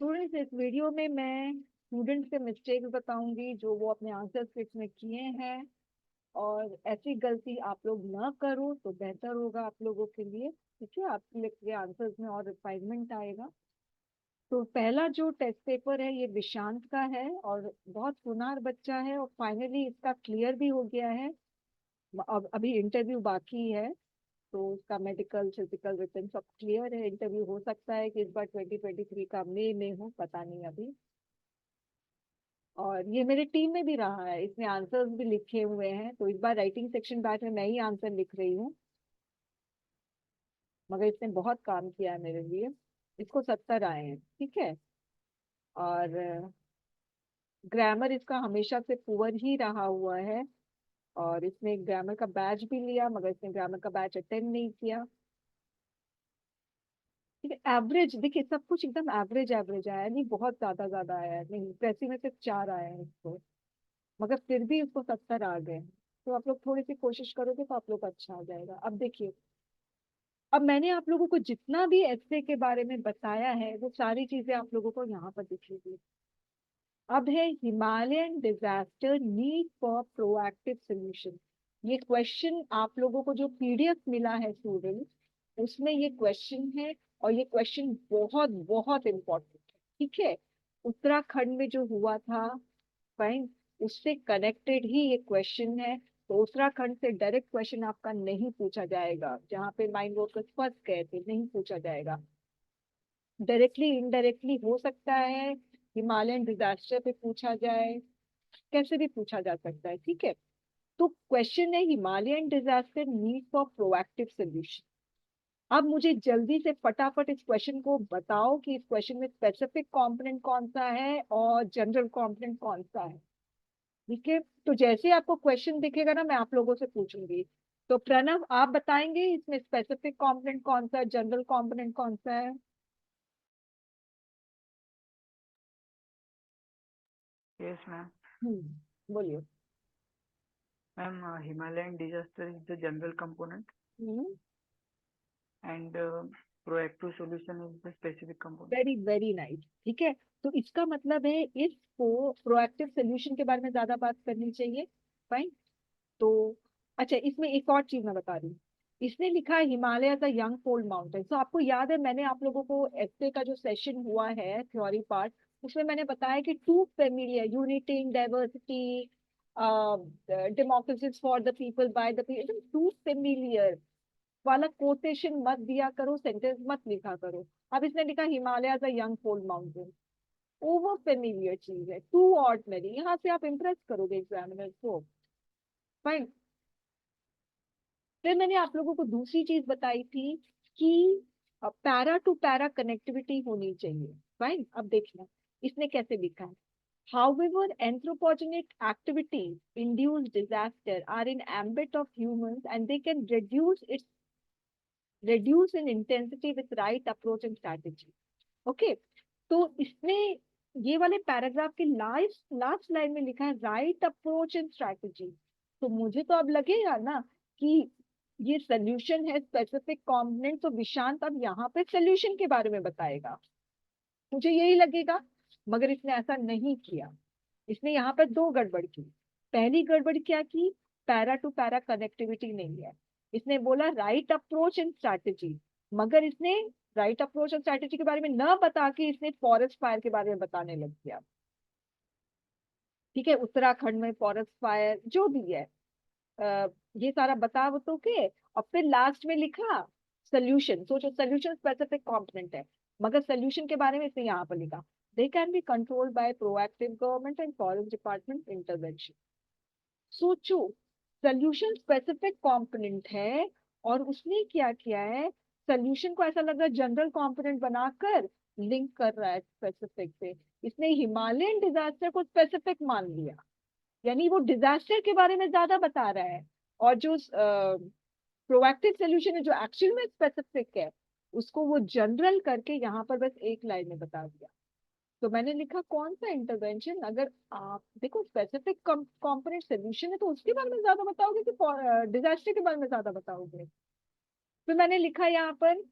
Students, इस video में मैं स्टूडेंट्स के मिस्टेक्स बताऊंगी जो वो अपने आंसर स्क्रिप्ट में किए हैं। और ऐसी गलती आप लोग ना करो तो बेहतर होगा आप लोगों के लिए। ठीक है, आपके लिए आंसर्स में और रिफाइनमेंट आएगा। तो पहला जो टेस्ट पेपर है ये विशांत का है और बहुत होनहार बच्चा है और फाइनली इसका क्लियर भी हो गया है। अब अभी इंटरव्यू बाकी है, तो उसका मेडिकल फिजिकल रिटन सब क्लियर है। इंटरव्यू हो सकता है कि इस बार 2023 का मई में हो, पता नहीं अभी। और ये मेरे टीम में भी रहा है, इसने आंसर्स भी लिखे हुए हैं, तो इस बार राइटिंग सेक्शन बैच में मैं ही आंसर लिख रही हूँ। मगर इसने बहुत काम किया है मेरे लिए। इसको 70 आए हैं, ठीक है। और ग्रामर इसका हमेशा से पुअर ही रहा हुआ है। और इसने ग्रामर का बैच भी लिया, मगर इसने ग्रामर का बैच अटेंड नहीं किया। ठीक है, एवरेज देखिए, सब कुछ एकदम एवरेज एवरेज आया नहीं, बहुत ज्यादा ज्यादा आया है नहीं, वैसे में सिर्फ 4 आए हैं इसको। मगर फिर भी उसको 70 आ गए। तो आप लोग थोड़ी सी कोशिश करोगे तो आप लोग अच्छा आ जाएगा। अब देखिए, अब मैंने आप लोगों को जितना भी एस्से के बारे में बताया है वो सारी चीजें आप लोगों को यहाँ पर दिखेगी। अब है Himalayan disaster need for proactive solution. ये क्वेश्चन आप लोगों को जो पीडीएफ मिला है स्टूडेंट, उसमें ये क्वेश्चन है। और ये क्वेश्चन बहुत बहुत इंपॉर्टेंट है, ठीक है। उत्तराखंड में जो हुआ था, फाइन, उससे कनेक्टेड ही ये क्वेश्चन है। तो उत्तराखंड से डायरेक्ट क्वेश्चन आपका नहीं पूछा जाएगा, जहाँ पे माइंड वर्कर्स फंस गए थे, नहीं पूछा जाएगा। डायरेक्टली इनडायरेक्टली हो सकता है, हिमालयन डिजास्टर पे पूछा जाए, कैसे भी पूछा जा सकता है, ठीक है। तो क्वेश्चन है Himalayan disaster need for proactive solution. अब मुझे जल्दी से फटाफट इस क्वेश्चन को बताओ कि इस क्वेश्चन में स्पेसिफिक कंपोनेंट कौन सा है और जनरल कंपोनेंट कौन सा है। ठीक है, तो जैसे आपको क्वेश्चन दिखेगा ना, मैं आप लोगों से पूछूंगी। तो प्रणव, आप बताएंगे इसमें स्पेसिफिक कंपोनेंट कौन सा है, जनरल कंपोनेंट कौन सा है। Yes, ma'am. बोलिए। Ma'am, Himalayan disaster is the general component hmm. and proactive solution is the specific component. Very very nice, ठीक है। तो इसका मतलब है इसको प्रोएक्टिव सोल्यूशन के बारे में ज्यादा बात करनी चाहिए। फाइन। तो अच्छा, इसमें एक और चीज मैं बता रही हूँ। इसने लिखा है Himalaya the young fold mountain. तो आपको याद है, मैंने आप लोगों को एस्से का जो सेशन हुआ है थ्योरी पार्ट, उसमें मैंने बताया कि too familiar unity in diversity, democracy for the people by the people, too familiar वाला कोटेशन मत दिया करो, सेंटेंस मत लिखा करो। अब इसने लिखा Himalaya the young fold mountain, over familiar चीज है, टू ऑर्डिनरी। यहाँ से आप इम्प्रेस करोगे एग्जामिनर को। फाइन। फिर मैंने आप लोगों को दूसरी चीज बताई थी कि पैरा टू पैरा कनेक्टिविटी होनी चाहिए। फाइन, अब देखना इसने कैसे लिखा है। However, anthropogenic activities induce disaster are in ambit of humans and they can reduce in intensity with right approach and strategy. Okay, तो इसने ये वाले पैराग्राफ के लास्ट लास्ट लाइन में लिखा है राइट अप्रोच एंड स्ट्रैटेजी। तो मुझे तो अब लगेगा ना कि ये सोल्यूशन है, स्पेसिफिक कंपोनेंट, तो विशांत अब यहाँ पे सोल्यूशन के बारे में बताएगा, मुझे यही लगेगा। मगर इसने ऐसा नहीं किया। इसने यहाँ पर दो गड़बड़ की। पहली गड़बड़ क्या की, पैरा टू पैरा कनेक्टिविटी नहीं है। इसने बोला राइट अप्रोच एंड स्ट्रैटेजी, मगर इसने राइट अप्रोच एंड स्ट्रैटेजी के बारे में न बता के इसने फॉरेस्ट फायर के बारे में बताने लग गया। ठीक है, उत्तराखंड में फॉरेस्ट फायर जो भी है, ये सारा बता बतो के, और फिर लास्ट में लिखा सोल्यूशन। सोचो, सोल्यूशन स्पेसिफिक कंपोनेंट है, मगर सोल्यूशन के बारे में इसने यहाँ पर लिखा they can be controlled by proactive government and forest department intervention. सोचो, सोल्यूशन स्पेसिफिक कंपोनेंट है और उसने क्या किया है, सोल्यूशन को ऐसा लग रहा है जनरल कंपोनेंट बनाकर लिंक कर रहा है स्पेसिफिक से। इसने हिमालयन डिजास्टर को स्पेसिफिक मान लिया, यानी वो डिजास्टर के बारे में ज्यादा बता रहा है। और जो प्रोएक्टिव सोल्यूशन है जो एक्चुअल में स्पेसिफिक है, उसको वो जनरल करके यहाँ पर बस एक लाइन में बता दिया। तो मैंने लिखा कौन सा इंटरवेंशन, अगर आप देखो स्पेसिफिक कंपोनेंट सोल्यूशन है तो उसके बारे में ज्यादा बताओगे कि डिजास्टर के बारे में ज्यादा बताओगे। फिर मैंने लिखा यहाँ पर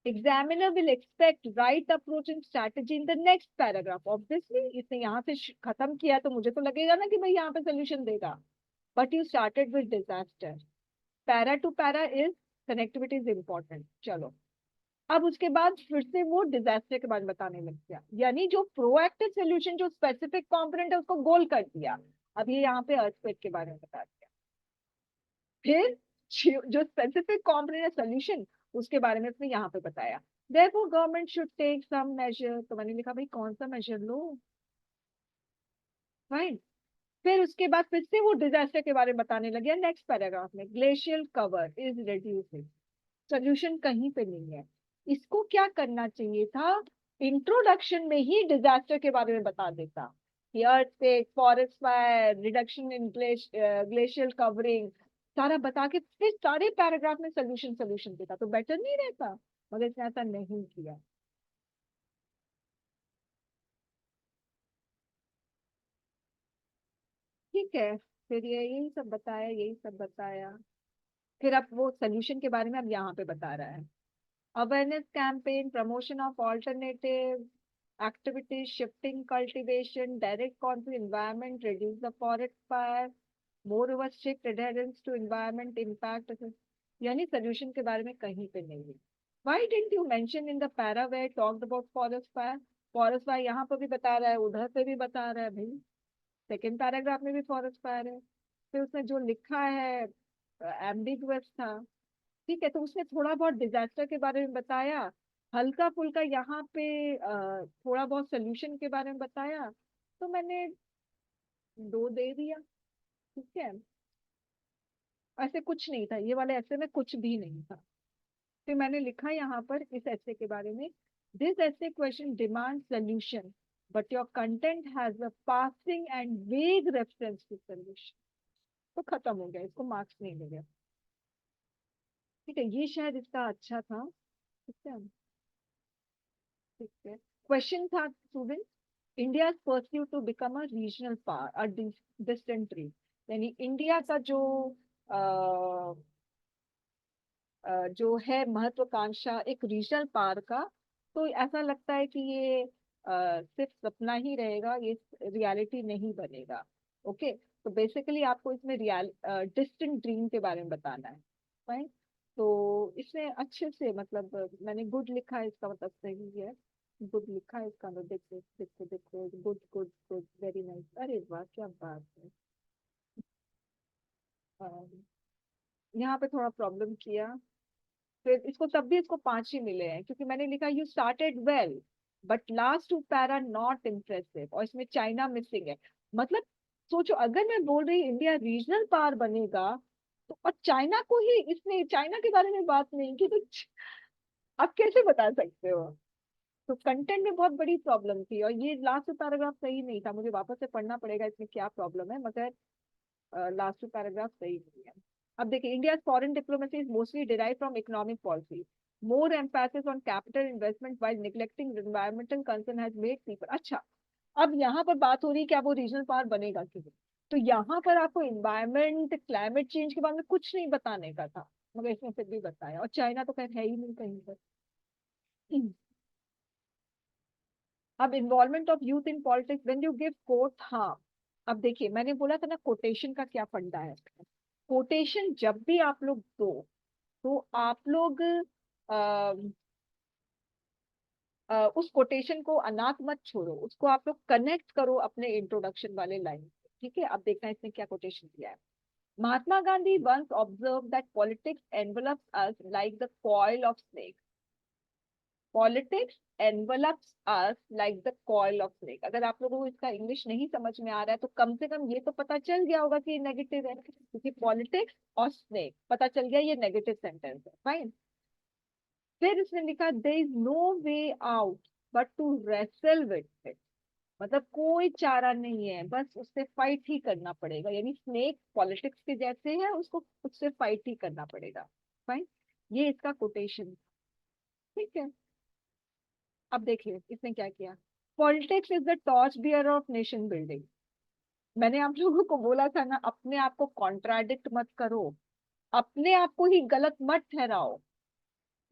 Examiner will expect right approach and strategy in the next paragraph. Obviously इसने यहाँ से खत्म किया तो मुझे तो लगेगा ना कि भाई यहाँ पे सोल्यूशन देगा. But you started with disaster. Para to para is connectivity is important. चलो अब उसके बाद फिर से वो डिजास्टर के बारे में बताने लग गया, यानी जो प्रोएक्टिव सोल्यूशन जो स्पेसिफिक कंपोनेंट है उसको गोल कर दिया. अब ये यहाँ पे अर्थक्वेक के बारे में बता दिया. फिर जो स्पेसिफिक कंपोनेंट है सोल्यूशन उसके बारे में उसने यहाँ पे बताया. Therefore government should take some major. तो मैंने लिखा भाई कौन सा मेजर लो. फाइन. फिर उसके बाद फिर से वो डिजास्टर के बारे में बताने लगे नेक्स्ट पैराग्राफ में. Glacial cover is reducing. Solution कहीं पे नहीं है. इसको क्या करना चाहिए था, इंट्रोडक्शन में ही डिजास्टर के बारे में बता देता. Earthquake, forest fire, reduction in glacial covering सारा बता के फिर सारे पैराग्राफ में सोल्यूशन सोल्यूशन देता तो बेटर नहीं रहता. मगर इसने ऐसा नहीं किया. ठीक है. फिर ये यही सब बताया, यही सब बताया. फिर अब वो सोल्यूशन के बारे में अब यहाँ पे बता रहा है. Awareness campaign, promotion of alternative activities, shifting cultivation, direct conflict environment, reduce the forest fire, moreover strict adherence to environment impact assessment. यानी solution के बारे में कहीं पे नहीं है. Why didn't you mention in the para where talked about forest fire? Forest fire यहाँ पर भी बता रहा है, उधर पे भी बता रहा है भाई. सेकेंड पैराग्राफ में भी फॉरेस्ट फायर है. फिर उसने जो लिखा है एम्बिगुअस था. ठीक है. तो उसने थोड़ा बहुत डिजास्टर के बारे में बताया, हल्का फुल्का यहाँ पे थोड़ा बहुत सोल्यूशन के बारे में बताया. तो मैंने 2 दे दिया. ठीक है. ऐसे कुछ नहीं था ये वाले ऐसे में, कुछ भी नहीं था. फिर मैंने लिखा यहाँ पर इस ऐसे के बारे में. दिस ऐसे question demand solution but your content has a passing and वेग रेफरेंस टू सोल्यूशन. तो खत्म हो गया, इसको मार्क्स नहीं मिले. ठीक है. ये शायद इसका अच्छा था. ठीक है. ठीक है. क्वेश्चन था student. India pursue to become a regional power a distant reach. यानी इंडिया का जो है महत्वाकांक्षा एक रीजनल पावर का. तो ऐसा लगता है कि ये सिर्फ सपना ही रहेगा, ये रियलिटी नहीं बनेगा. ओके. तो बेसिकली आपको इसमें रियल डिस्टेंट ड्रीम के बारे में बताना है. फाइन. तो इसमें अच्छे से मतलब मैंने गुड लिखा है, इसका मतलब सही है. गुड लिखा है इसका मतलब. देखो देखो देखो, good good good, very nice. अरे वाह क्या बात है. यहाँ पे थोड़ा प्रॉब्लम किया. फिर इसको तब भी इसको 5 ही मिले हैं क्योंकि मैंने लिखा you started well but last 2 para not impressive, और इसमें चाइना मिसिंग है. मतलब सोचो अगर मैं बोल रही इंडिया रीजनल पावर बनेगा तो और चाइना को ही, इसने चाइना के बारे में बात नहीं की तो आप कैसे बता सकते हो. तो कंटेंट में बहुत बड़ी प्रॉब्लम थी और ये लास्ट पैराग्राफ सही नहीं था. मुझे वापस से पढ़ना पड़ेगा इसमें क्या प्रॉब्लम है, मगर लास्ट पैराग्राफ सही नहीं है. अब देखिए, India foreign diplomacy is mostly derive from economic policy. More emphasis on capital investment while neglecting environmental concern has made people. अच्छा. अब यहाँ पर बात हो रही है क्या वो रीजनल पावर बनेगा कि नहीं. तो यहाँ पर आपको इन्वायरमेंट क्लाइमेट चेंज के बारे में कुछ नहीं बताने का था, मगर इसमें फिर भी बताया. और चाइना तो खैर है ही नहीं कहीं पर. अब involvement of youth in politics when you give quote. हाँ. अब देखिए मैंने बोला था ना कोटेशन का क्या फंडा है. कोटेशन जब भी आप लोग दो तो आप लोग उस कोटेशन को अनाथ मत छोड़ो, उसको आप लोग कनेक्ट करो अपने इंट्रोडक्शन वाले लाइन. ठीक है. अब देखना इसने क्या कोटेशन दिया है. महात्मा Gandhi once observed that politics envelops us like the coil of snake. Politics envelopes us like the coil of snake. अगर आप लोगों को इसका इंग्लिश नहीं समझ में आ रहा है तो कम से कम ये तो पता चल गया होगा कि नेगेटिव है, क्योंकि पॉलिटिक्स और स्नेक पता चल गया ये नेगेटिव सेंटेंस है. फाइन. फिर इसने लिखा there is no way out but to wrestle with it. मतलब कोई चारा नहीं है, बस उससे फाइट ही करना पड़ेगा. यानी स्नेक पॉलिटिक्स के जैसे है, उसको उससे फाइट ही करना पड़ेगा. फाइन. ये इसका कोटेशन. ठीक है. अब देखिए इसने क्या किया. Politics is the torch bearer of nation building. मैंने आप लोगों को बोला था ना, अपने आप को कॉन्ट्राडिक्ट मत करो, अपने आप को ही गलत मत ठहराओ.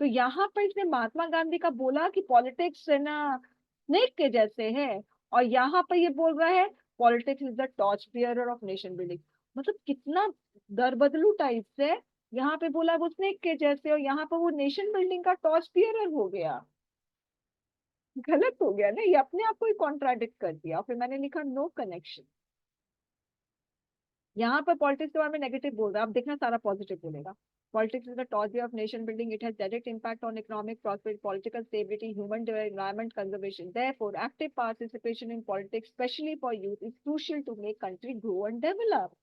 तो यहाँ पर इसने महात्मा गांधी का बोला कि पॉलिटिक्स है ना स्नेक के जैसे है, और यहाँ पर ये बोल रहा है politics is the torch bearer of nation building. मतलब कितना दरबदलू टाइप से, यहाँ पे बोला वो स्नेक के जैसे और यहाँ पर वो नेशन बिल्डिंग का टॉर्च बियरर हो गया। गलत हो गया ना, ये अपने आप को ही कॉन्ट्राडिक्ट कर दिया। फिर मैंने लिखा नो कनेक्शन। यहाँ पर पॉलिटिक्स के बारे में नेगेटिव बोल रहा है, अब देखना सारा पॉजिटिव बोलेगा। Politics is the torch of nation building. It has direct impact on economic prosperity, political stability, human development, environment conservation. Therefore, active participation in politics, especially for youth, is crucial to make country grow and develop.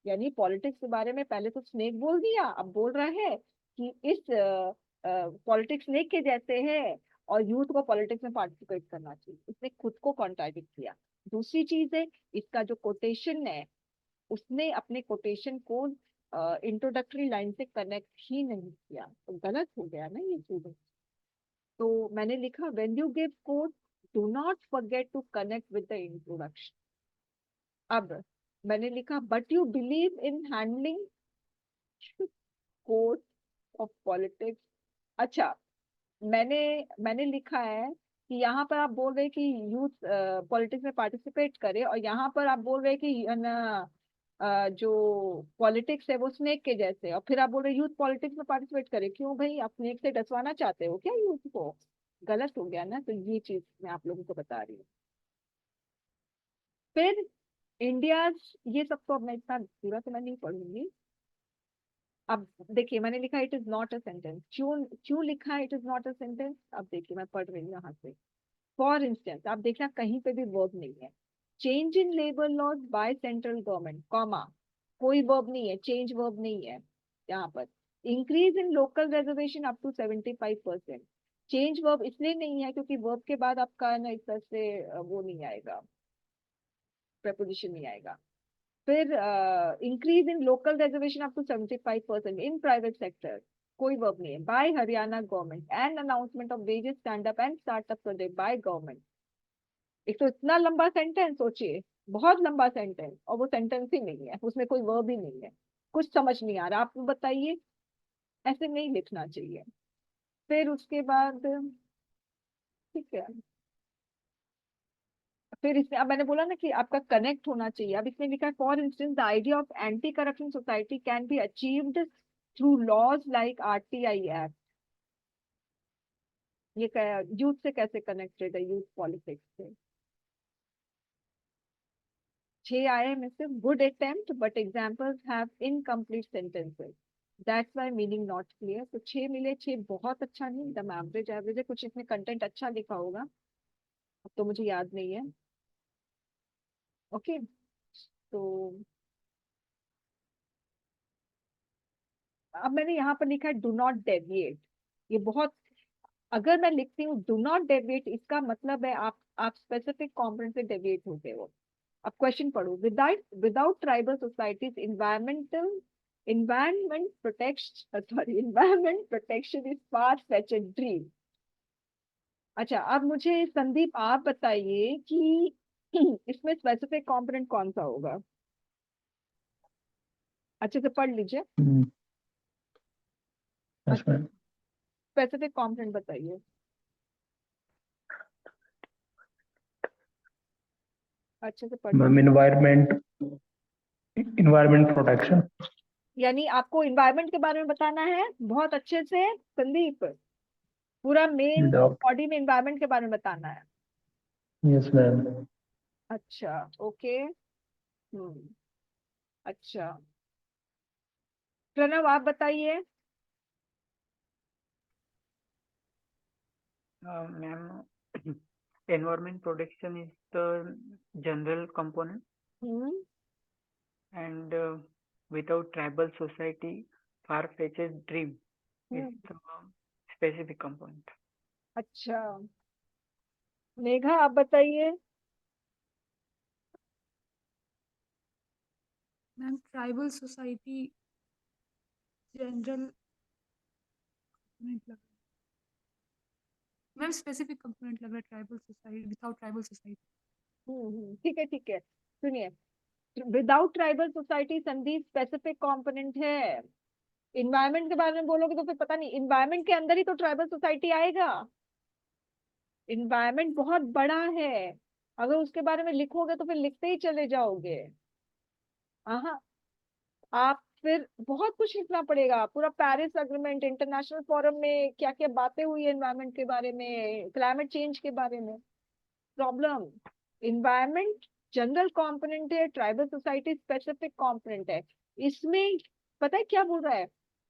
यानी politics के बारे में पहले तो snake बोल दिया, अब बोल रहा है कि इस पॉलिटिक्स स्नेक के जैसे है और यूथ को पॉलिटिक्स में पार्टिसिपेट करना चाहिए। इसने खुद को कॉन्ट्राडिक्ट किया। दूसरी चीज है, इसका जो कोटेशन है उसने अपने कोटेशन को इंट्रोडक्टरी लाइन से कनेक्ट ही नहीं किया, तो गलत हो गया ना ये चीज। तो मैंने लिखा when you give quote do not forget to connect with the introduction. अब मैंने लिखा but you believe in handling quote of politics. अच्छा, मैंने मैंने लिखा है कि यहाँ पर आप बोल रहे हैं कि यूथ पॉलिटिक्स में पार्टिसिपेट करे, और यहाँ पर आप बोल रहे हैं कि ना जो पॉलिटिक्स है वो स्नेक के जैसे, और फिर आप बोल रहे यूथ पॉलिटिक्स में पार्टिसिपेट करे। क्यों भाई, आप स्नेक से डसवाना चाहते हो क्या यूथ को? गलत हो गया ना, तो ये चीज मैं आप लोगों को बता रही हूँ। फिर इंडिया, ये सब तो अब मैं इतना पूरा तो मैं नहीं पढ़ूंगी। अब देखिए मैंने लिखा it is not a sentence. क्यों क्यों लिखा it is not a sentence, अब देखिए मैं पढ़ रही हूँ यहाँ से। फॉर इंस्टेंस, आप देखना कहीं पे भी वर्ब नहीं है। Change in labour laws by central government, comma, कोई वर्ब नहीं है, चेंज वर्ब नहीं है यहाँ पर। Increase in local reservation up to 75%, change verb इसलिए नहीं है क्योंकि वर्ब के बाद आपका ना इस तरह से वो नहीं आएगा, प्रपोजिशन नहीं आएगा। फिर increase in local reservation up to 75% in private sector, कोई वर्ब नहीं है। By Haryana government and announcement of wages stand up and startup project by government. एक तो इतना लंबा सेंटेंस सोचिए, बहुत लंबा सेंटेंस, और वो सेंटेंस ही नहीं है, उसमें कोई वर्ब ही नहीं है। कुछ समझ नहीं आ रहा, आप बताइए, ऐसे नहीं लिखना चाहिए। फिर उसके बाद ठीक है, फिर इसमें अब मैंने बोला ना कि आपका कनेक्ट होना चाहिए। अब इसमें लिखा है for instance the idea of anti corruption society can be achieved through laws like RTI act. ये यूथ से कैसे कनेक्टेड है, यूथ पॉलिटिक्स से? 6 आए में से good attempt but examples have incomplete sentences, that's why meaning not clear. तो 6 मिले, 6 बहुत अच्छा नहीं, एकदम एवरेज एवरेज है। कुछ इसमें कंटेंट अच्छा लिखा होगा, अब तो मुझे याद नहीं है। ओके, तो अब मैंने यहाँ पर लिखा है डू नॉट डेविएट। ये बहुत, अगर मैं लिखती हूँ डू नॉट डेविएट, इसका मतलब है आप स्पेसिफिक कंपोनेंट से डेविएट होते हो। अब क्वेश्चन पढ़ो, without without tribal societies environment protection is far fetched dream. अच्छा, अब मुझे संदीप आप बताइए कि इसमें स्पेसिफिक कंपोनेंट कौन सा होगा? अच्छे से पढ़ लीजिए। Yes ma'am. स्पेसिफिक कंपोनेंट बताइए, अच्छे से पढ़ मैम लीजिए। Environment protection. यानी आपको इन्वायरमेंट के बारे में बताना है बहुत अच्छे से संदीप, पूरा मेन विदाउट, बॉडी में इन्वायरमेंट के बारे में बताना है। Yes ma'am. अच्छा, ओके। अच्छा, प्रणव आप बताइए। Ma'am, environment protection is the general component, hmm and without tribal society, far-fetched dream is hmm, the specific component. अच्छा, मेघा आप बताइए। Ma'am tribal society general component लग रहा है मैम, स्पेसिफिक कंपोनेंट लग रहा है tribal society, without tribal society. ठीक है ठीक है, सुनिए, without tribal society Sandeep specific component है। इन्वायरमेंट के बारे में बोलोगे तो फिर पता नहीं, इन्वायरमेंट के अंदर ही तो ट्राइबल सोसाइटी आएगा। इन्वायरमेंट बहुत बड़ा है, अगर उसके बारे में लिखोगे तो फिर लिखते ही चले जाओगे। हाँ, आप फिर बहुत कुछ लिखना पड़ेगा, पूरा पेरिस अग्रीमेंट, इंटरनेशनल फोरम में क्या क्या बातें हुई है एनवायरमेंट के बारे में, क्लाइमेट चेंज के बारे में। प्रॉब्लम, इन्वायरमेंट जनरल कंपोनेंट है, ट्राइबल सोसाइटी स्पेसिफिक कंपोनेंट है। इसमें पता है क्या बोल रहा है,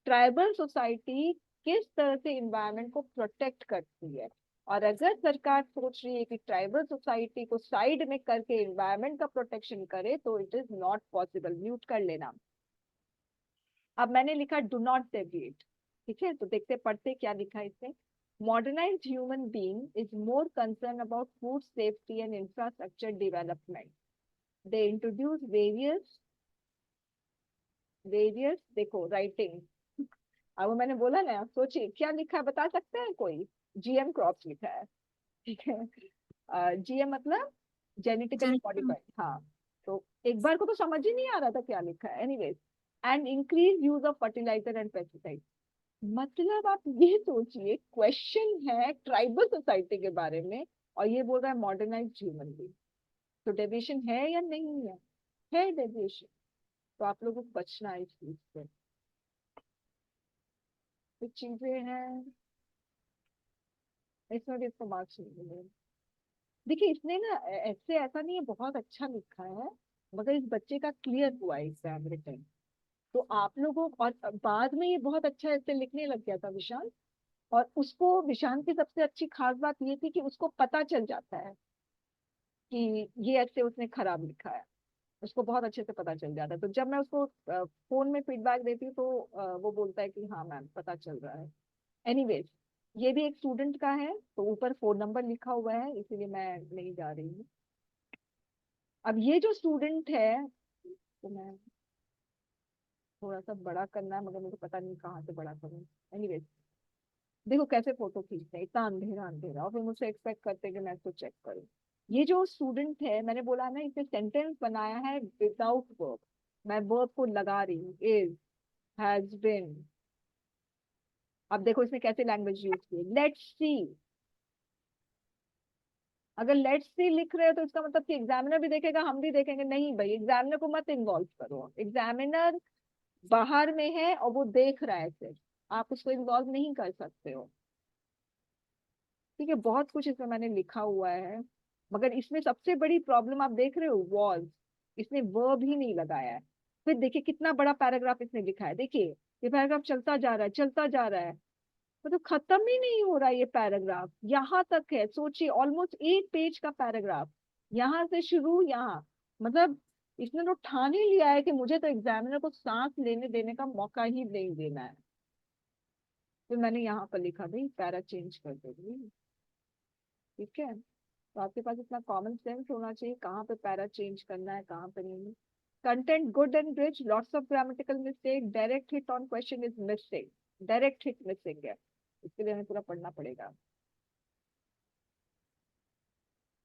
ट्राइबल सोसाइटी किस तरह से इन्वायरमेंट को प्रोटेक्ट करती है। और अगर सरकार सोच रही है कि ट्राइबल सोसाइटी को साइड में करके इन्वायरमेंट का प्रोटेक्शन करे तो it is not possible. Mute कर लेना। अब मैंने लिखा डू नॉट डेविएट, ठीक है, तो देखते पढ़ते क्या लिखा है इसमें। Modernized human being is more concerned about food safety and infrastructure development. They introduce various देखो राइटिंग। अब वो मैंने बोला ना, सोचिए क्या लिखा है, बता सकते हैं कोई? जीएम क्रॉप्स लिखा है, ठीक है। जीएम मतलब जेनेटिकली मॉडिफाइड, हाँ। तो एक बार को तो समझ ही नहीं आ रहा था क्या लिखा है। Anyways, and increase use of fertiliser and pesticide. मतलब आप ये सोचिए, क्वेश्चन है ट्राइबल सोसाइटी के बारे में और ये बोल रहा है मॉडर्नाइज्ड ह्यूमन बीइंग। तो डेविएशन है या नहीं है? है डेविएशन। तो आप लोगों को बचना है इस चीज से। कुछ चीजें हैं इसमें भी इसको मार्क्स नहीं मिलेंगे। देखिए इसने ना ऐसे, ऐसा नहीं है बहुत अच्छा लिखा है, मगर इस बच्चे का क्लियर हुआ है एग्जाम रिटर्न। तो आप लोगों, और बाद में ये बहुत अच्छा ऐसे लिखने लग गया था विशाल। और उसको, विशांत की सबसे अच्छी खास बात ये थी कि उसको पता चल जाता है कि ये ऐसे उसने खराब लिखा है, उसको बहुत अच्छे से पता चल जाता है। तो जब मैं उसको फोन में फीडबैक देती हूँ तो वो बोलता है कि हाँ मैम पता चल रहा है। एनीवेज, ये भी एक स्टूडेंट का है, तो ऊपर फोन नंबर लिखा हुआ है, इसीलिए मैं नहीं जा रही हूँ। अब ये जो स्टूडेंट है, तो मैं थोड़ा सा बड़ा करना है, मगर मुझे पता नहीं कहाँ से बड़ा करूँ। एनीवेज, देखो कैसे फोटो खींचते हैं, इतना अंधेरा अंधेरा, और फिर मुझसे एक्सपेक्ट करते हैं कि मैं इसको चेक करूँ। ये जो स्टूडेंट है, मैंने बोला ना, इसे सेंटेंस बनाया है विदाउट वर्ब। मैं वर्ब को लगा रही हूँ, इज, हैज बिन। अब देखो इसने कैसे लैंग्वेज यूज की, लेट्स सी। अगर लेट्स सी लिख रहे हो तो इसका मतलब कि एग्जामिनर भी देखेगा, हम भी देखेंगे। नहीं भाई, एग्जामिनर को मत इन्वॉल्व करो। एग्जामिनर बाहर में है और वो देख रहा है सिर्फ, आप उसको इन्वॉल्व नहीं कर सकते हो। ठीक है, बहुत कुछ इसमें मैंने लिखा हुआ है, मगर इसमें सबसे बड़ी प्रॉब्लम आप देख रहे हो, वॉज। इसने वर्ब ही नहीं लगाया है। फिर देखिए कितना बड़ा पैराग्राफ इसने लिखा है, देखिए ये पैराग्राफ चलता जा रहा है, चलता जा रहा है, तो खत्म ही नहीं हो रहा है ये पैराग्राफ। यहाँ तक है, सोचिए ऑलमोस्ट 1 पेज का पैराग्राफ, यहाँ से शुरू, यहाँ। मतलब इसने तो ठान ही लिया है कि मुझे तो एग्जामिनर को सांस लेने देने का मौका ही नहीं देना है। फिर मैंने यहाँ पर लिखा भाई पैरा चेंज कर दो, ठीक है। तो आपके पास इतना कॉमन सेंस होना चाहिए कहाँ पे पैरा चेंज करना है, कहाँ पे नहीं। Content good and rich, lots of grammatical mistake, direct hit on question is missing. Direct hit missing है, इसके लिए हमें पूरा पढ़ना पड़ेगा।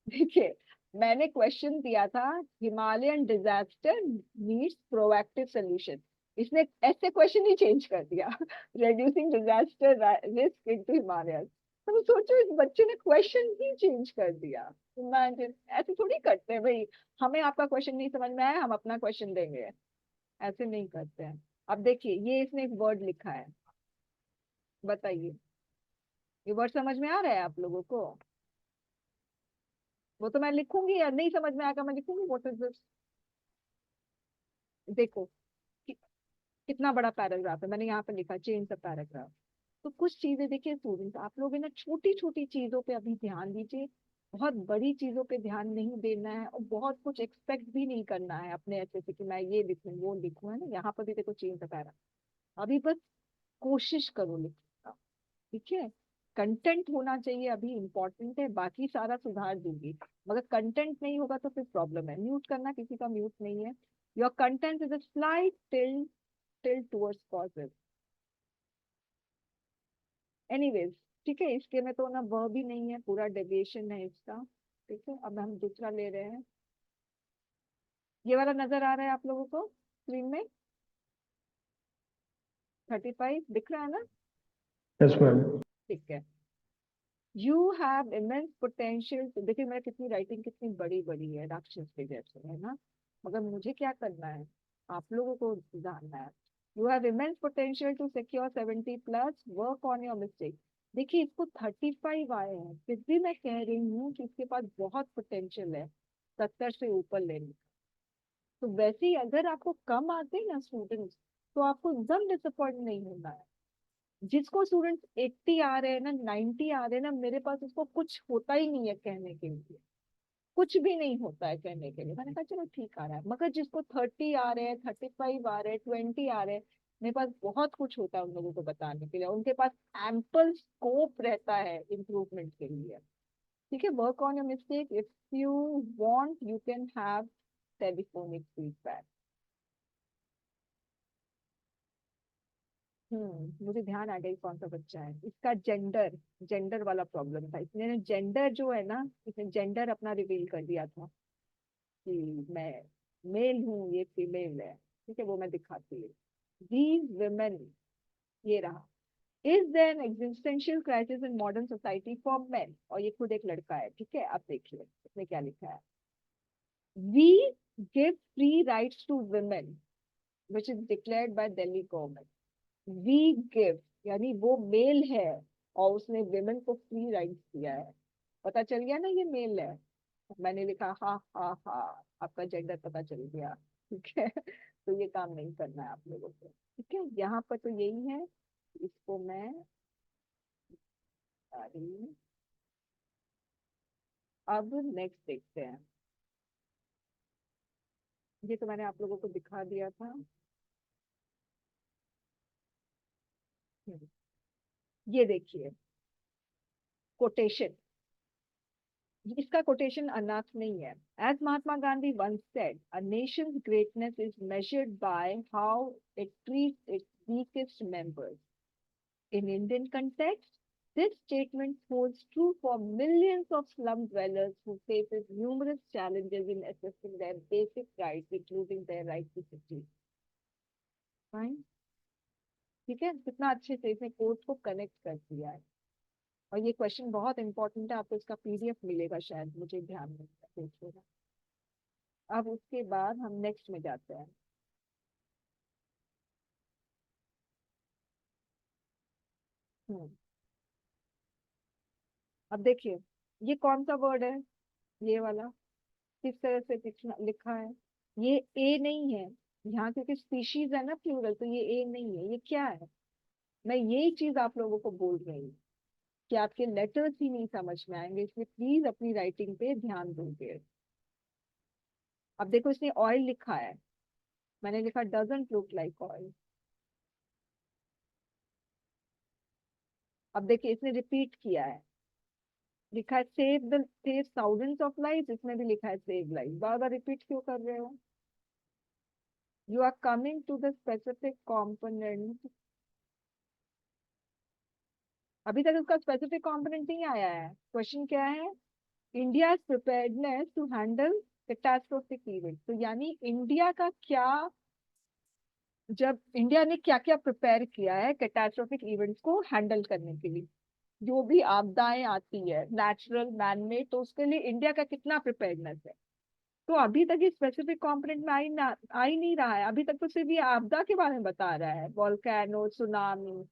देखिए मैंने क्वेश्चन दिया था, Himalayan disaster needs proactive solution. इसने ऐसे क्वेश्चन ही चेंज कर दिया, reducing disaster risk into Himalayan. तो सोचो इस बच्चे ने क्वेश्चन ही चेंज कर दिया। इमेजिन, ऐसे थोड़ी करते हैं भाई, हमें आपका क्वेश्चन नहीं समझ में आया हम अपना क्वेश्चन देंगे, ऐसे नहीं करते हैं। अब देखिए ये इसने एक वर्ड लिखा है, बताइए ये वर्ड समझ में आ रहा है आप लोगों को? वो तो मैं लिखूंगी यार, नहीं समझ में आएगा मैं लिखूंगी व्हाट इज दिस। देखो कि, कितना बड़ा पैराग्राफ है, मैंने यहाँ पे लिखा चेंज द पैराग्राफ। तो कुछ चीजें देखिए स्टूडेंट, आप लोग है ना छोटी छोटी चीजों पे अभी ध्यान दीजिए, बहुत बड़ी चीजों पे ध्यान नहीं देना है, और बहुत कुछ एक्सपेक्ट भी नहीं करना है अपने ऐसे से कि मैं ये लिखूं वो लिखूं, है ना। यहाँ पर भी देखो चेंज द पैराग्राफ, अभी बस कोशिश करो लिखने का, ठीक है। कंटेंट होना चाहिए अभी इम्पोर्टेंट है, बाकी सारा सुधार दूंगी, मगर कंटेंट नहीं होगा तो फिर प्रॉब्लम है। म्यूट करना, किसी का म्यूट नहीं है। Your content is a slight tilt towards positive. Anyways, ठीक है, इसके में तो ना वह भी नहीं है, पूरा डेविएशन है इसका। ठीक है, अब हम दूसरा ले रहे हैं। ये वाला नजर आ रहा है आप लोगों को स्क्रीन में? 35 दिख रहा है ना? Yes, ma'am. ठीक है। You have immense potential. देखिए मेरा कितनी राइटिंग कितनी बड़ी बड़ी है, राक्षस के जैसे, है ना? मगर मुझे क्या करना है, आप लोगों को जानना है। You have immense potential to secure 70 plus, work on your mistake. देखिए इसको 35 आए हैं, फिर भी मैं कह रही हूँ कि इसके पास बहुत पोटेंशियल है 70 से ऊपर लेने। तो वैसे ही अगर आपको कम आते हैं ना स्टूडेंट्स, तो आपको एकदम डिसअपॉइंट नहीं होना है। जिसको स्टूडेंट्स 80 आ रहे हैं ना, 90 आ रहे हैं ना, मेरे पास उसको कुछ होता ही नहीं है कहने के लिए, कुछ भी नहीं होता है कहने के लिए। मैंने कहा चलो ठीक आ रहा है। मगर जिसको 30 आ रहे हैं, 35 आ रहे हैं, 20 आ रहे हैं, मेरे पास बहुत कुछ होता है उन लोगों को बताने के लिए। उनके पास एम्पल स्कोप रहता है इम्प्रूवमेंट के लिए। ठीक है, work on your mistake. If you want you can have telephonic feedback. मुझे ध्यान आ गई कौन सा बच्चा है। इसका जेंडर, जेंडर वाला प्रॉब्लम था। इसने जेंडर जो है ना, इसने जेंडर अपना रिवील कर दिया था कि मैं मेल हूँ, ये फीमेल है। ठीक है, वो मैं दिखाती हूँ। दीज वुमेन, ये रहा। Is there an existential crisis in modern society for men? और ये खुद एक लड़का है। ठीक है, आप देखिए इसमें क्या लिखा है। We give free rights to women which is declared by Delhi government. We give यानी वो मेल है और उसने विमेन को फ्री राइट्स दिया है। पता चल गया ना ये मेल है। मैंने लिखा हाँ हाँ हाँ, आपका जेंडर पता चल गया। ठीक है, तो ये काम नहीं करना है आप लोगों को। ठीक है, यहाँ पर तो यही है। इसको मैं बता रही हूँ। अब नेक्स्ट देखते हैं। ये तो मैंने आप लोगों को दिखा दिया था। ये देखिए कोटेशन, इसका कोटेशन अनाथ नहीं है। As Mahatma Gandhi once said, a nation's greatness is measured by how it treats its weakest members. In Indian context, this statement holds true for millions of slum dwellers who faces numerous challenges in assessing their basic rights, including their right to security. Fine? ठीक है, कितना अच्छे से इसने court को connect कर दिया है। और ये क्वेश्चन बहुत इंपॉर्टेंट है, आपको इसका पीडीएफ मिलेगा शायद, मुझे ध्यान नहीं है, देखिएगा। अब उसके बाद हम नेक्स्ट में जाते हैं। हम्म, अब देखिए ये कौन सा वर्ड है, ये वाला किस तरह से लिखा है। ये ए नहीं है यहाँ, क्योंकि स्पीशीज है ना प्लूरल, तो ये ए नहीं है, ये क्या है? मैं यही चीज आप लोगों को बोल रही हूँ कि आपके लेटर्स ही नहीं समझ में आएंगे, इसलिए प्लीज अपनी राइटिंग पे ध्यान दोगे। अब देखो इसने ऑयल लिखा है, मैंने लिखा डजंट लुक लाइक ऑयल। अब देखिए इसने रिपीट किया है, लिखा है सेव थाउजेंड्स ऑफ लाइफ, इसमें भी लिखा है सेव लाइफ। बार बार रिपीट क्यों कर रहे हो? You are coming to the specific component. अभी तक उसका स्पेसिफिक कॉम्पोनेंट नहीं आया है। क्वेश्चन क्या है? India preparedness to handle catastrophic event. तो यानी इंडिया का क्या, जब इंडिया ने क्या क्या प्रिपेयर किया है कैटास्ट्रोफिक इवेंट्स को हैंडल करने के लिए, जो भी आपदाएं आती है नेचुरल मैन मेड, तो उसके लिए इंडिया का कितना प्रिपेयर्डनेस है। तो अभी तक ये स्पेसिफिक कंपोनेंट में आ ही नहीं रहा है। अभी तक तो सिर्फ ये आपदा के बारे में बता रहा है, वोल्केनो, सुनामी,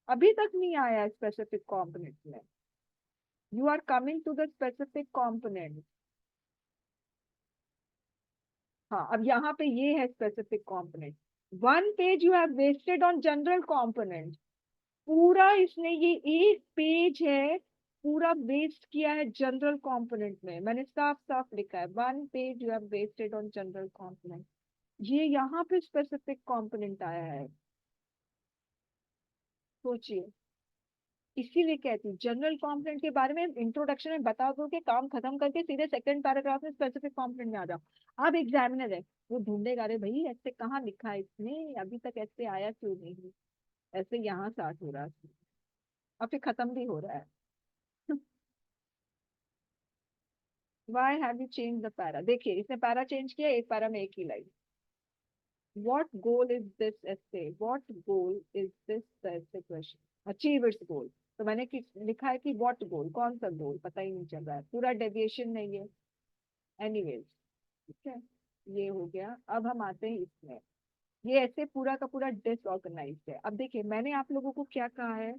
अभी तक नहीं आया है स्पेसिफिक कंपोनेंट में। You are coming to the specific component. हाँ, अब यहाँ पे ये है specific component. 1 page you have wasted on general component. पूरा इसने ये 1 पेज है पूरा वेस्ट किया है जनरल कंपोनेंट में। मैंने साफ साफ लिखा है 1 page you have wasted on general component. ये यहाँ पे स्पेसिफिक कंपोनेंट आया है। सोचिए, इसीलिए कहती हूँ जनरल कंपोनेंट के बारे में इंट्रोडक्शन में बता दो कि काम खत्म करके सीधे सेकंड पैराग्राफ में स्पेसिफिक कंपोनेंट में आ जाओ। अब एग्जामिनर है, वो ढूंढेगा, अरे भाई ऐसे कहाँ लिखा है इसने, अभी तक ऐसे आया क्यों नहीं, ऐसे यहाँ स्टार्ट हो रहा है और फिर खत्म भी हो रहा है। Why have you changed the para? देखिए इसने पैरा चेंज किया, एक पैरा में एक ही line. what goal is this essay, what goal is this the essay question, achieve its goal। तो मैंने लिखा है कि what goal, कौन सा गोल पता ही नहीं चल रहा है, पूरा डेविएशन नहीं है। एनीवेज, ठीक है, ये हो गया। अब हम आते हैं इसमें, ये ऐसे पूरा का पूरा डिसऑर्गेनाइज्ड है। अब देखिए, मैंने आप लोगों को क्या कहा है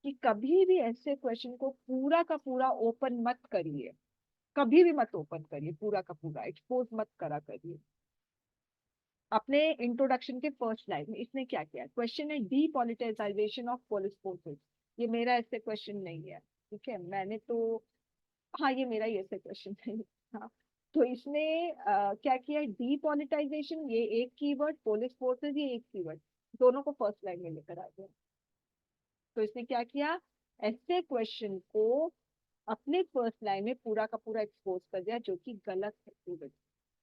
कि कभी भी ऐसे क्वेश्चन को पूरा का पूरा ओपन मत करिए, कभी भी मत ओपन करिए, पूरा का पूरा एक्सपोज मत करा करिए। अपने इंट्रोडक्शन के फर्स्ट लाइन में इसने क्या किया, क्वेश्चन है डीपॉलिटिसाइजेशन ऑफ पुलिस फोर्सेस। ये मेरा ऐसे क्वेश्चन नहीं है, ठीक है, मैंने तो, हाँ ये मेरा ही ऐसे क्वेश्चन नहीं। हाँ, तो इसने क्या किया, डीपॉलिटाइजेशन ये एक कीवर्ड, पुलिस फोर्सेस ये एक कीवर्ड, दोनों को फर्स्ट लाइन में लेकर आ गया। तो इसने क्या किया, ऐसे क्वेश्चन को अपने फर्स्ट लाइन में पूरा का पूरा एक्सपोज कर दिया, जो कि गलत है student।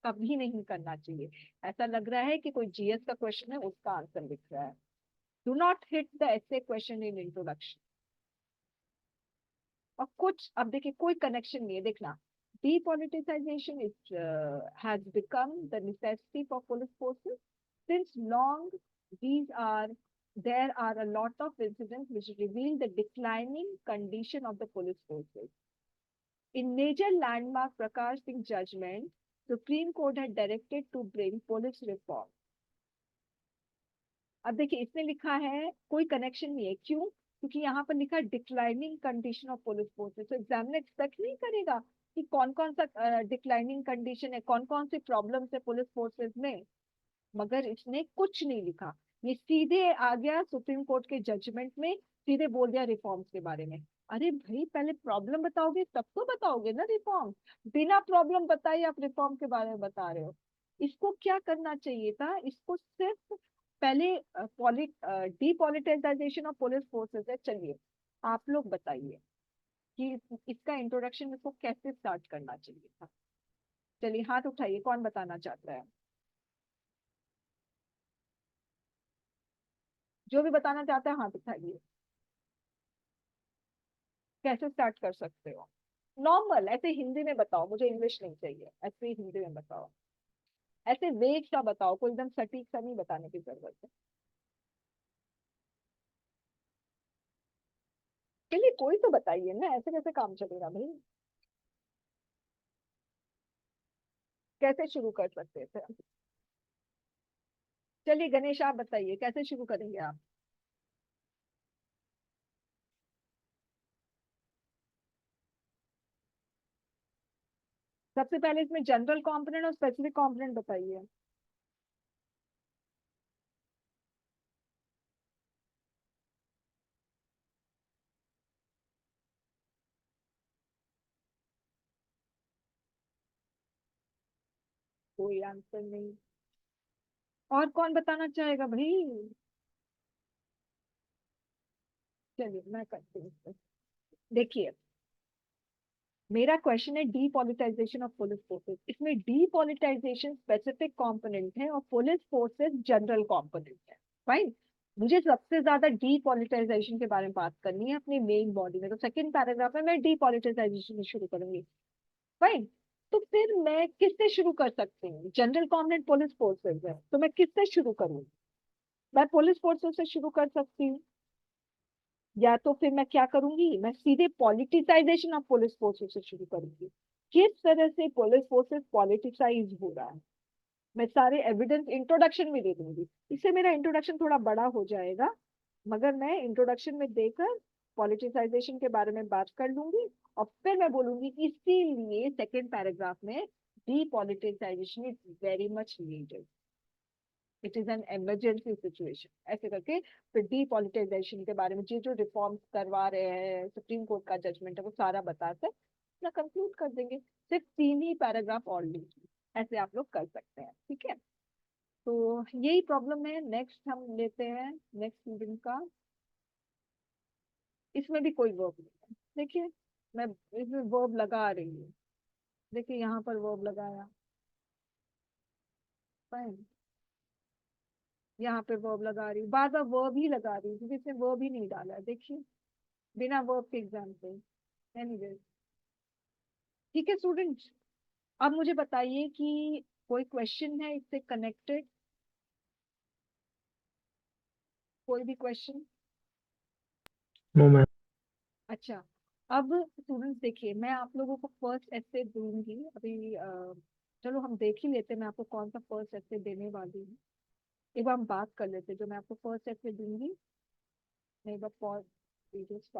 कभी नहीं करना चाहिए। ऐसा लग रहा है कि कोई जीएस का क्वेश्चन है उसका आंसर लिख रहा है। डू नॉट हिट द ऐसे क्वेश्चन इन इंट्रोडक्शन। और कुछ, अब देखिए कोई कनेक्शन नहीं है, देखना, depoliticization is has become the necessity for police forces since long। These are There are a lot of incidents which reveal the declining condition of the police forces. In major landmark Prakash Singh judgment, Supreme Court had directed to bring police reform। अब देखिए इसने लिखा है, कोई connection नहीं है, क्यों, क्योंकि यहाँ पर लिखा है declining condition of police forces. तो एग्जामिनर एक्सपेक्ट नहीं करेगा कि कौन कौन सा डिक्लाइनिंग कंडीशन है, कौन कौन सी प्रॉब्लम्स है पुलिस फोर्सेस में, मगर इसने कुछ नहीं लिखा। ये सीधे आ गया सुप्रीम कोर्ट के जजमेंट में, सीधे बोल दिया रिफॉर्म्स के बारे में। अरे भाई, पहले प्रॉब्लम बताओगे तब तो बताओगे ना रिफॉर्म, बिना प्रॉब्लम बताए आप रिफॉर्म के बारे में बता रहे हो। इसको क्या करना चाहिए था, इसको सिर्फ पहले डीपॉलिटिसाइजेशन ऑफ पुलिस फोर्सेस है, चलिए आप लोग बताइए कि इसका इंट्रोडक्शन इसको कैसे स्टार्ट करना चाहिए था। चलिए हाथ उठाइए, कौन बताना चाहता है, जो भी बताना चाहता है हाथ उठाइए। कैसे स्टार्ट कर सकते हो, नॉर्मल ऐसे हिंदी में बताओ, मुझे इंग्लिश नहीं चाहिए, ऐसे ही हिंदी में बताओ, ऐसे वेग सा बताओ, कोई एकदम सटीक सा नहीं बताने की जरूरत है। चलिए कोई तो बताइए ना, ऐसे कैसे काम चलेगा भाई, कैसे शुरू कर सकते थे। चलिए गणेश आप बताइए, कैसे शुरू करेंगे आप। सबसे पहले इसमें जनरल कंपोनेंट और स्पेसिफिक कंपोनेंट बताइए। कोई आंसर नहीं, और कौन बताना चाहेगा भाई। चलिए मैं करती हूँ इसको। देखिए, मेरा क्वेश्चन है डीपॉलिटाइजेशन ऑफ पुलिस फोर्सेस, इसमें डीपॉलिटाइजेशन स्पेसिफिक कंपोनेंट है और पुलिस फोर्सेस जनरल कंपोनेंट है। फाइन, मुझे सबसे ज्यादा डीपॉलिटाइजेशन के बारे में बात करनी है अपनी मेन बॉडी में, तो सेकंड पैराग्राफ में मैं डीपॉलिटाइजेशन से शुरू करूंगी। फाइन, तो फिर मैं किससे शुरू कर सकती हूँ, जनरल कंपोनेंट पुलिस फोर्सेस है, तो मैं किससे शुरू करूँ, मैं पुलिस फोर्सेस से शुरू कर सकती हूँ, या तो फिर मैं क्या करूंगी, मैं सीधे पॉलिटिसाइजेशन ऑफ पुलिस फोर्सेस से शुरू करूंगी। किस तरह से पुलिस फोर्सेस पॉलिटिसाइज हो रहा है, मैं सारे एविडेंस इंट्रोडक्शन में दे दूंगी। इससे मेरा इंट्रोडक्शन थोड़ा बड़ा हो जाएगा, मगर मैं इंट्रोडक्शन में देकर पॉलिटिसाइजेशन के बारे में बात कर लूंगी, और फिर मैं बोलूंगी कि इसीलिए सेकेंड पैराग्राफ में depoliticisation is very much needed, it is an emergency situation, ऐसे करके फिर डीपॉलिटाइजेशन के बारे में जो रिफॉर्म्स करवा रहे हैं, सुप्रीम कोर्ट का जजमेंट है, वो सारा बताकर अपना कंक्लूड कर देंगे। सिर्फ 3 ही पैराग्राफ और लिखिए, ऐसे आप लोग कर सकते हैं, ठीक है। तो यही प्रॉब्लम है। नेक्स्ट हम लेते हैं नेक्स्ट स्टूडेंट का, इसमें भी कोई वर्ब नहीं है। देखिए मैं इसमें वर्ब लगा रही हूँ, देखिए यहाँ पर वर्ब लगाया, फाइन, यहाँ पे वर्ब लगा रही हूँ, बार बार वर्ब ही लगा रही हूँ क्योंकि इसमें वर्ब ही नहीं डाला है, देखिए बिना वर्ब के एग्जाम्पल। एनीवेज, ठीक है स्टूडेंट्स, अब मुझे बताइए कि कोई क्वेश्चन है इससे कनेक्टेड। कोई भी क्वेश्चन? No, ma'am. अच्छा, अब स्टूडेंट्स देखिए, मैं आप लोगों को फर्स्ट ऐसे दूंगी अभी। चलो हम देख ही लेते हैं मैं आपको कौन सा फर्स्ट ऐसे देने वाली हूँ। एक बार हम बात कर लेते हैं जो मैं आपको फर्स्ट ऐसे दूंगी। मैं एक बार पॉज वीडियो स्टॉप